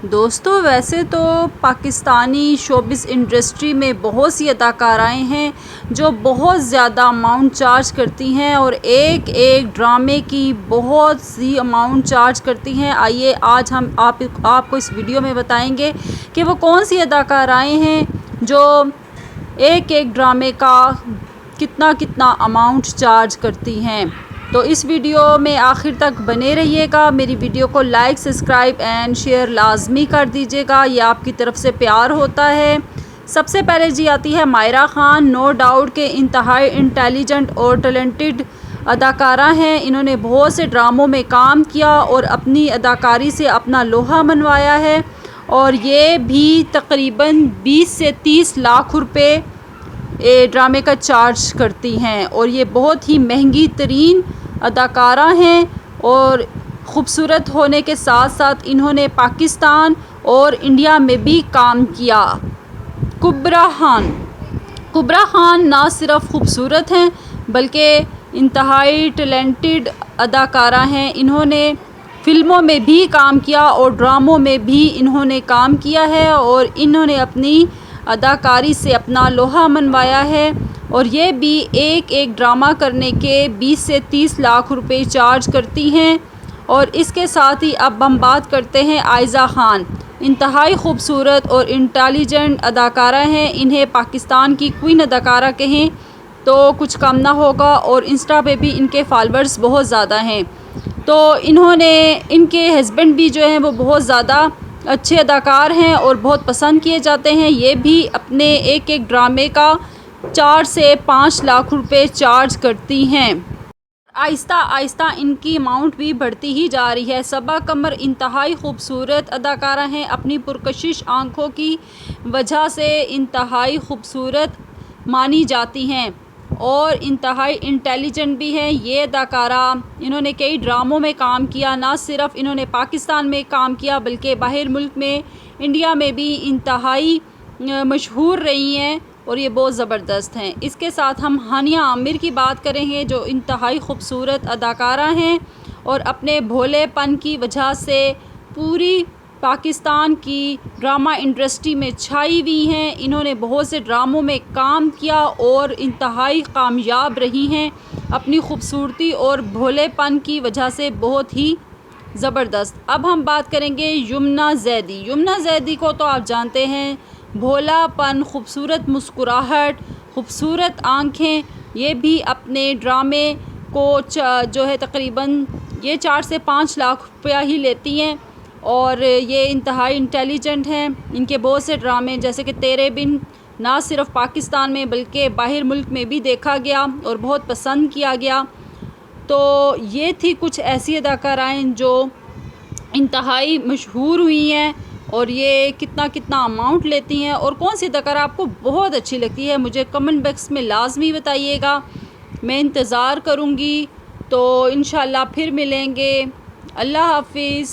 दोस्तों, वैसे तो पाकिस्तानी शोबिज़ इंडस्ट्री में बहुत सी अदाकाराएँ हैं जो बहुत ज़्यादा अमाउंट चार्ज करती हैं और एक एक ड्रामे की बहुत सी अमाउंट चार्ज करती हैं। आइए आज हम आपको इस वीडियो में बताएंगे कि वो कौन सी अदाकाराएँ हैं जो एक एक ड्रामे का कितना कितना अमाउंट चार्ज करती हैं। तो इस वीडियो में आखिर तक बने रहिएगा। मेरी वीडियो को लाइक, सब्सक्राइब एंड शेयर लाजमी कर दीजिएगा, ये आपकी तरफ से प्यार होता है। सबसे पहले जी आती है मायरा ख़ान। नो डाउट के इंतहाई इंटेलिजेंट और टैलेंटेड अदाकारा हैं। इन्होंने बहुत से ड्रामों में काम किया और अपनी अदाकारी से अपना लोहा मनवाया है और ये भी तकरीबन 20 से 30 लाख रुपए ड्रामे का चार्ज करती हैं और ये बहुत ही महंगी तरीन अदाकारा हैं और ख़ूबसूरत होने के साथ साथ इन्होंने पाकिस्तान और इंडिया में भी काम किया। कुबरा खान ना सिर्फ ख़ूबसूरत हैं बल्कि इंतहाई टैलेंटेड अदाकारा हैं। इन्होंने फ़िल्मों में भी काम किया और ड्रामों में भी इन्होंने काम किया है और इन्होंने अपनी अदाकारी से अपना लोहा मनवाया है और ये भी एक एक ड्रामा करने के 20 से 30 लाख रुपए चार्ज करती हैं। और इसके साथ ही अब हम बात करते हैं आयज़ा ख़ान। इंतहाई ख़ूबसूरत और इंटेलिजेंट अदाकारा हैं। इन्हें पाकिस्तान की क्वीन अदाकारा कहें तो कुछ कम ना होगा और इंस्टा पे भी इनके फॉलोअर्स बहुत ज़्यादा हैं। तो इनके हस्बैंड भी जो हैं वो बहुत ज़्यादा अच्छे अदाकार हैं और बहुत पसंद किए जाते हैं। ये भी अपने एक एक ड्रामे का 4 से 5 लाख रुपए चार्ज करती हैं। आहिस्ता आहिस्ता इनकी अमाउंट भी बढ़ती ही जा रही है। सबा कमर इंतहाई ख़ूबसूरत अदाकारा हैं। अपनी पुरकशिश आँखों की वजह से इंतहाई ख़ूबसूरत मानी जाती हैं और इंतहाई इंटेलिजेंट भी हैं ये अदाकारा। इन्होंने कई ड्रामों में काम किया। ना सिर्फ इन्होंने पाकिस्तान में काम किया बल्कि बाहर मुल्क में इंडिया में भी इंतहाई मशहूर रही हैं और ये बहुत ज़बरदस्त हैं। इसके साथ हम हानिया आमिर की बात करेंगे जो इंतहाई ख़ूबसूरत अदाकारा हैं और अपने भोलेपन की वजह से पूरी पाकिस्तान की ड्रामा इंडस्ट्री में छाई हुई हैं। इन्होंने बहुत से ड्रामों में काम किया और इंतहाई कामयाब रही हैं अपनी खूबसूरती और भोलेपन की वजह से, बहुत ही ज़बरदस्त। अब हम बात करेंगे यमुना ज़ैदी। यमुना ज़ैदी को तो आप जानते हैं, भोलापन, खूबसूरत मुस्कुराहट, खूबसूरत आँखें। ये भी अपने ड्रामे को जो है तकरीबन ये 4 से 5 लाख रुपया ही लेती हैं और ये इंतहाई इंटेलिजेंट हैं। इनके बहुत से ड्रामे जैसे कि तेरे बिन ना सिर्फ पाकिस्तान में बल्कि बाहर मुल्क में भी देखा गया और बहुत पसंद किया गया। तो ये थी कुछ ऐसी अदाकाराएँ जो इंतहाई मशहूर हुई हैं और ये कितना कितना अमाउंट लेती हैं और कौन सी अदाकारा आपको बहुत अच्छी लगती है मुझे कमेंट बॉक्स में लाजमी बताइएगा। मैं इंतज़ार करूँगी। तो इंशाल्लाह फिर मिलेंगे। अल्लाह हाफिज़।